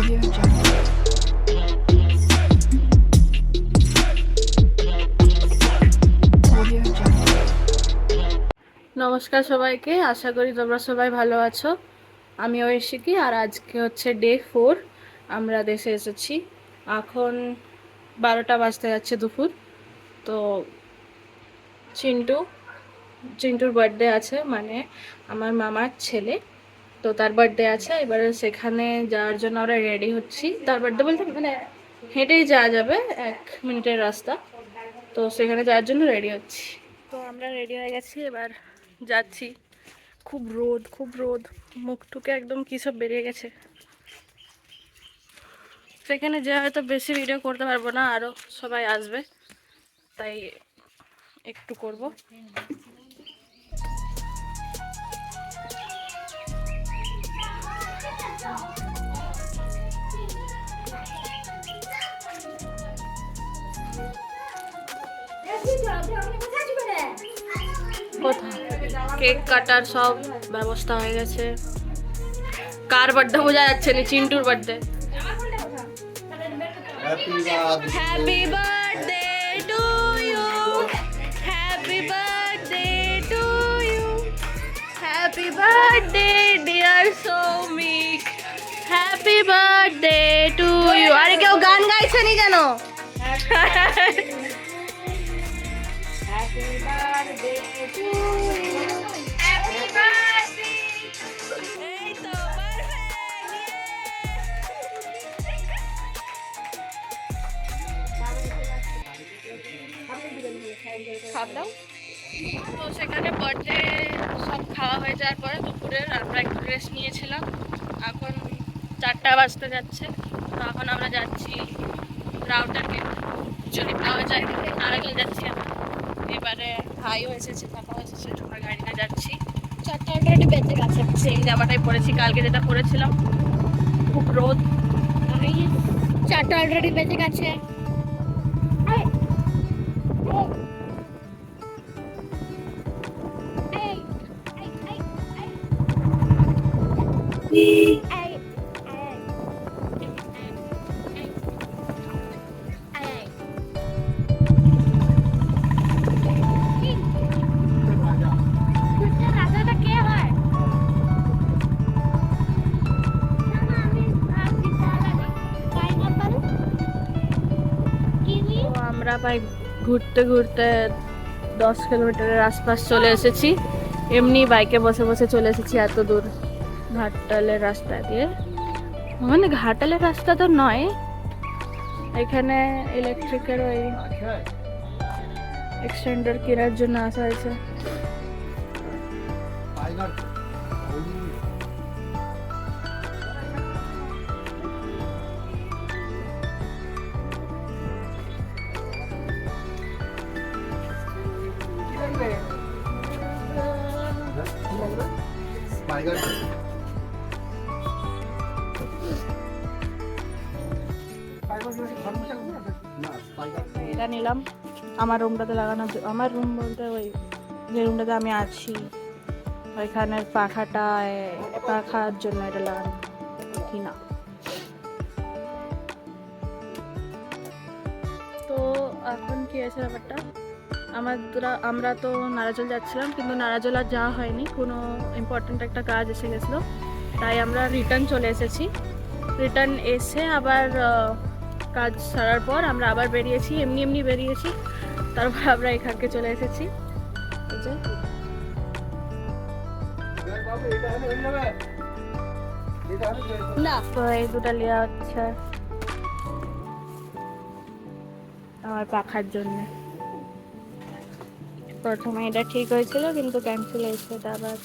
Audio Jungle. Audio Jungle. নমস্কার সবাইকে, আশা করি তোমরা সবাই ভালো আছো। আমি ঐশিকী, আর আজকে হচ্ছে ডে 4। আমরা দেশে এসেছি। এখন 12টা বাজতে যাচ্ছে দুপুর। তো চিন্টুর বার্থডে আছে, মানে আমার মামার ছেলে। তো তার বার্থডে আছে, এবারে সেখানে যাওয়ার জন্য আমরা রেডি হচ্ছি। তার বার্থডে বলতে মানে হেঁটেই যাওয়া যাবে, 1 মিনিটের রাস্তা। তো সেখানে যাওয়ার জন্য রেডি হচ্ছি। তো আমরা রেডি হয়ে গেছি, এবার যাচ্ছি। খুব রোদ, খুব রোদ, মুখ টুকে একদম কী সব বেরিয়ে গেছে। সেখানে যে হয়তো বেশি ভিডিও করতে পারবো না, আরও সবাই আসবে তাই একটু করব। কোথায় কেক কাটার সব ব্যবস্থা হয়ে গেছে। কার বার্থডে বোঝা যাচ্ছে না, চিন্টুর birthday. Happy birthday to you, happy birthday to you, happy birthday dear Soumik, happy birthday to you. আরে কেউ গান গাইছে নি কেন? Happy birthday to you, happy birthday. এই তো খাওয়া। তো সেখানে বার্থডে সব খাওয়া হয়ে যাওয়ার পরে দুপুরের আমরা একটু রেস্ট নিয়েছিলাম। এখন 4টা বাজতে যাচ্ছে। তো এখন আমরা যাচ্ছি রাউটার গেট, যদি পাওয়া যায় নারাগেল যাচ্ছি আমরা। এবারে ভাইও এসেছে, পাপাও এসেছে, ছোটার গাড়িতে যাচ্ছি। 4টা অলরেডি বেঁচে গেছে। সেই জামাটাই পরেছি, কালকে যেটা পরেছিলাম। খুব রোদ, 4টা অলরেডি বেঁচে গেছে। আমরা প্রায় ঘুরতে ঘুরতে 10 কিলোমিটারের আশপাশ চলে এসেছি। এমনি বাইকে বসে বসে চলে এসেছি এত দূর ঘাটালের রাস্তা দিয়ে। মানে ঘাটালের রাস্তা তো নয়, এখানে ইলেকট্রিকের ওই এক্সটেন্ডার কেনার জন্য আসা হয়েছে। এটা নিলাম আমার রুমটাতে লাগানোর জন্য। আমার রুম বলতে ওই যে রুমটাতে আমি আছি ওইখানের পাখার জন্য এটা লাগানো কিনা। তো এখন কি আছে ব্যাপারটা, আমরা তো নারাজল যাচ্ছিলাম, কিন্তু নারাজল আর যাওয়া হয়নি, কোনো ইম্পর্ট্যান্ট একটা কাজ এসে গেছিলো, তাই আমরা রিটার্ন চলে এসেছি। রিটার্ন এসে আবার কাজ সারার পর আমরা আবার বেরিয়েছি, এমনি বেরিয়েছি। তারপর আমরা এখানকে চলে এসেছি। না তো এই দুটা নেওয়া হচ্ছে আমার পাখার জন্য। প্রথমে এটা ঠিক হয়েছিল, কিন্তু ক্যান্সেল হয়েছে এটা আবার।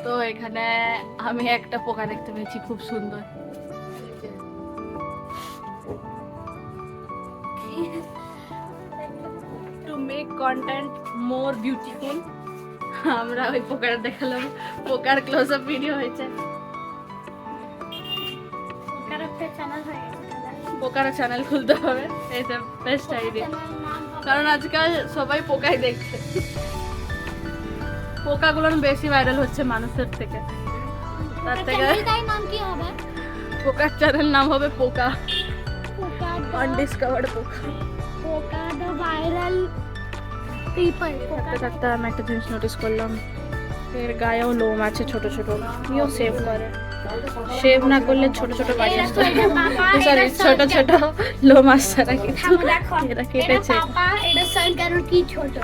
তো এখানে আমি একটা পোকা দেখতে পেয়েছি, খুব সুন্দর। To make content more beautiful আমরা ওই পোকাটা দেখালাম, পোকার ক্লোজ আপ ভিডিও হয়েছে। পোকার চ্যানেল খুলতে হবে, এটা বেস্ট আইডিয়া। কারণ আজকাল সবাই পোকাই দেখছে, পোকাগুলো বেশি ভাইরাল হচ্ছে মানুষের থেকে। তার থেকে নাম কি হবে? পোকার চ্যানেল নাম হবে পোকা, আনডিসকভার্ড পোকা। পোকা দ্য ভাইরাল পিপল। থাকতে আমি একটা জিনিস নোটিস করলাম, এর গায়েও লোম আছে ছোট ছোট, ইও সেভ করে, শেভ না করলে ছোট ছোট বাড়ি আসতো, সরি ছোট ছোট লোম আসছে না, কিন্তু এটা কেটেছে। এটা সাইন কেন কি ছোট?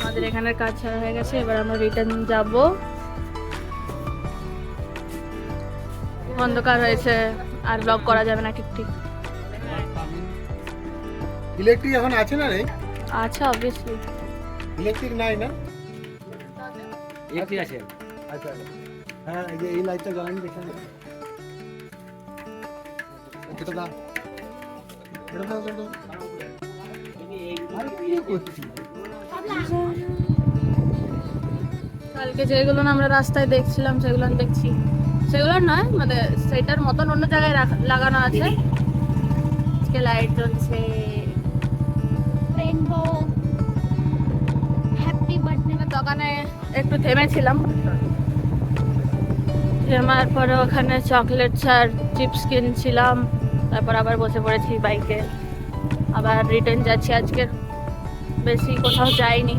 আমাদের এখানের কাজ ছাড়া হয়ে গেছে, এবার আমরা রিটার্ন যাব। অন্ধকার হয়েছে, আর ব্লগ করা যাবে না ঠিক ঠিক। ইলেকট্রিক এখন আছে না রে? আচ্ছা অবভিয়াসলি ইলেকট্রিক নাই না? ইলেকট্রিক আছে। আচ্ছা হ্যাঁ, এই যে এই লাইটটা জ্বালানি দেখেন, এটা দাও, এটা দাও, এটা দাও। আরে কি করছিস? কালকে যেগুলো না আমরা রাস্তায় দেখছিলাম সেগুলো দেখছি, সেগুলো নয় মানে সেটার মতন অন্য জায়গায় লাগানো আছে। আজকে লাইট জ্বলছে, রেইনবো হ্যাপি বার্থডে। দোকানে একটু থেমেছিলাম, থেমার পরে ওখানে চকলেটস আর চিপস কিনছিলাম, তারপর আবার বসে পড়েছি বাইকে, আবার রিটার্ন যাচ্ছি। আজকে বেশি কোথাও যাইনি,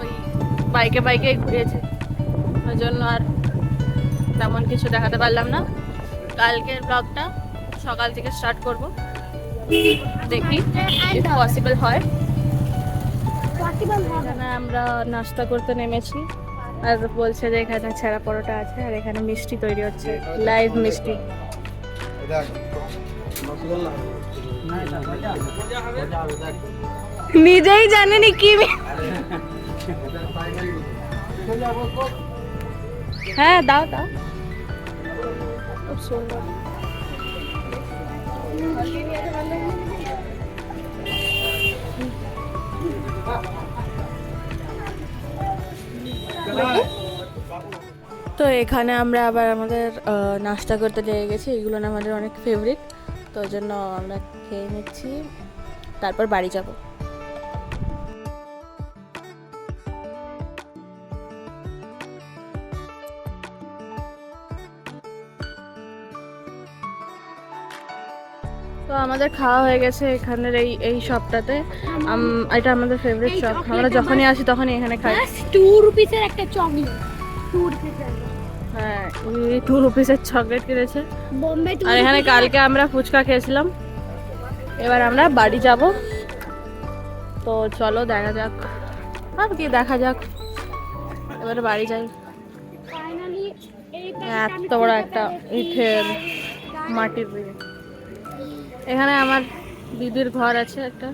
ওই বাইকে বাইকে ঘুরেছি, ওই জন্য আর তেমন কিছু দেখাতে পারলাম না। কালকের ব্লগটা সকাল থেকে স্টার্ট করব, দেখি if পসিবল হয়। এখানে আমরা নাস্তা করতে নেমেছি, আর বলছে যে এখানে ছেঁড়া পরোটা আছে, আর এখানে মিষ্টি তৈরি হচ্ছে, লাইভ মিষ্টি। এটা রসগোল্লা নিজেই জানেনি কি হ্যাঁ দাও দাও, খুব সুন্দর। তো এখানে আমরা আবার আমাদের নাস্তা করতে লেগে গেছি, এগুলো না আমাদের অনেক ফেভারিট, তো ওই জন্য আমরা খেয়ে নিচ্ছি, তারপর বাড়ি যাব। তো আমাদের খাওয়া হয়ে গেছে এখানের এই শপটাতে, এটা আমাদের ফেভারিট শপ, আমরা যখনই আসি তখনই এখানে খাই। 2 রুপিসের একটা চকলেট, 2 রুপিসের। হ্যাঁ 2 রুপিসের চকলেট কিনেছে, বোম্বে আর এখানে কালকে আমরা ফুচকা খেয়েছিলাম। এবার আমরা বাড়ি যাব, তো চলো দেখা যাক, আর কি দেখা যাক, এবারে বাড়ি যাই। ফাইনালি এত বড় একটা ইটের মাটির বাড়ি, এখানে আমার দিদির ঘর আছে একটা।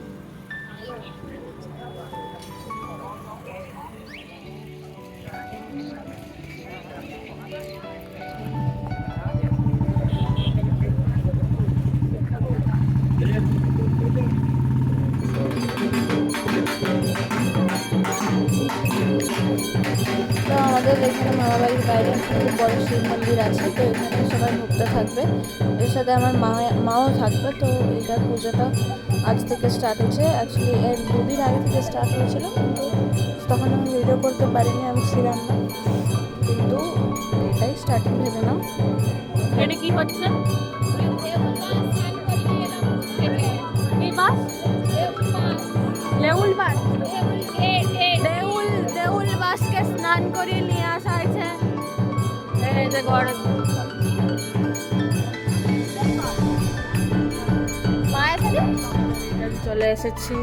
তো আমাদের এখানে মামাবাড়ির বাইরে খুব বড় শিব মন্দির আছে, তো এখানে সবাই ভক্ত থাকবে, এর সাথে আমার মাও থাকবে। তো এটার পুজোটা আজ থেকে স্টার্ট হয়েছে, অ্যাকচুয়ালি এর 2 দিন আগে থেকে স্টার্ট হয়েছিল, কিন্তু তখন আমি ভিডিও করতে পারিনি, আমি ছিলাম না, কিন্তু এটাই স্টার্টিং ভেবে নাও। এটা কি হচ্ছে? দেউল বাসকে স্নান করিয়ে নিয়ে আসা হয়েছে, এই যে ঘর চলে এসেছি।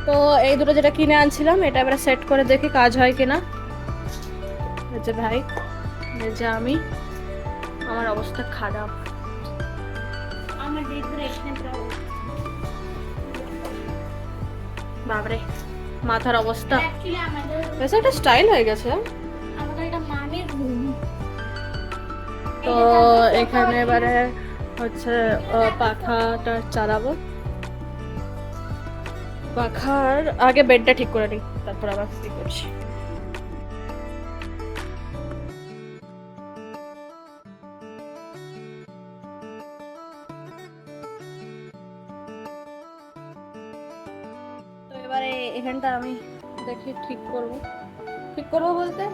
তো এই দুটো যেটা কিনে আনছিলাম, এটা এবার সেট করে দেখি কাজ হয় কিনা। এই যে ভাই, এই যে আমি, আমার অবস্থা খারাপ। আমার ডেকোরেশন বাবরে মাথার অবস্থা, অ্যাকচুয়ালি আমাদের বেশ একটা স্টাইল হয়ে গেছে। এটা মামির রুম। তো এখানে এবারে হচ্ছে পাখাটা চালাবো, পাখার আগে বেডটা ঠিক করে নিই, তারপর আবার ঠিক করছি। এবারে এখানটা আমি দেখি ঠিক করবো বলতে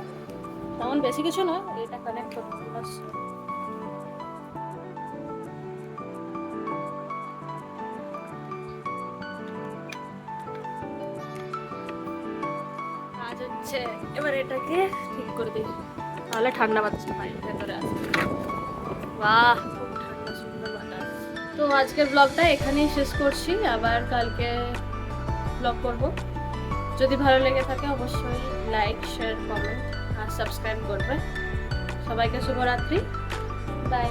তেমন বেশি কিছু নয়, এটা কানেক্ট করবো বাস। কাজ হচ্ছে, এবার এটাকে ঠিক করে দিই, তাহলে ঠান্ডা বাতাসটা পাই ভেতরে আসে। বাহ, খুব ঠান্ডা সুন্দর বাতাস। তো আজকের ব্লগটা এখানেই শেষ করছি, আবার কালকে ব্লগ করব। যদি ভালো লেগে থাকে অবশ্যই লাইক, শেয়ার, কমেন্ট আর সাবস্ক্রাইব করবে। সবাইকে শুভরাত্রি, বাই।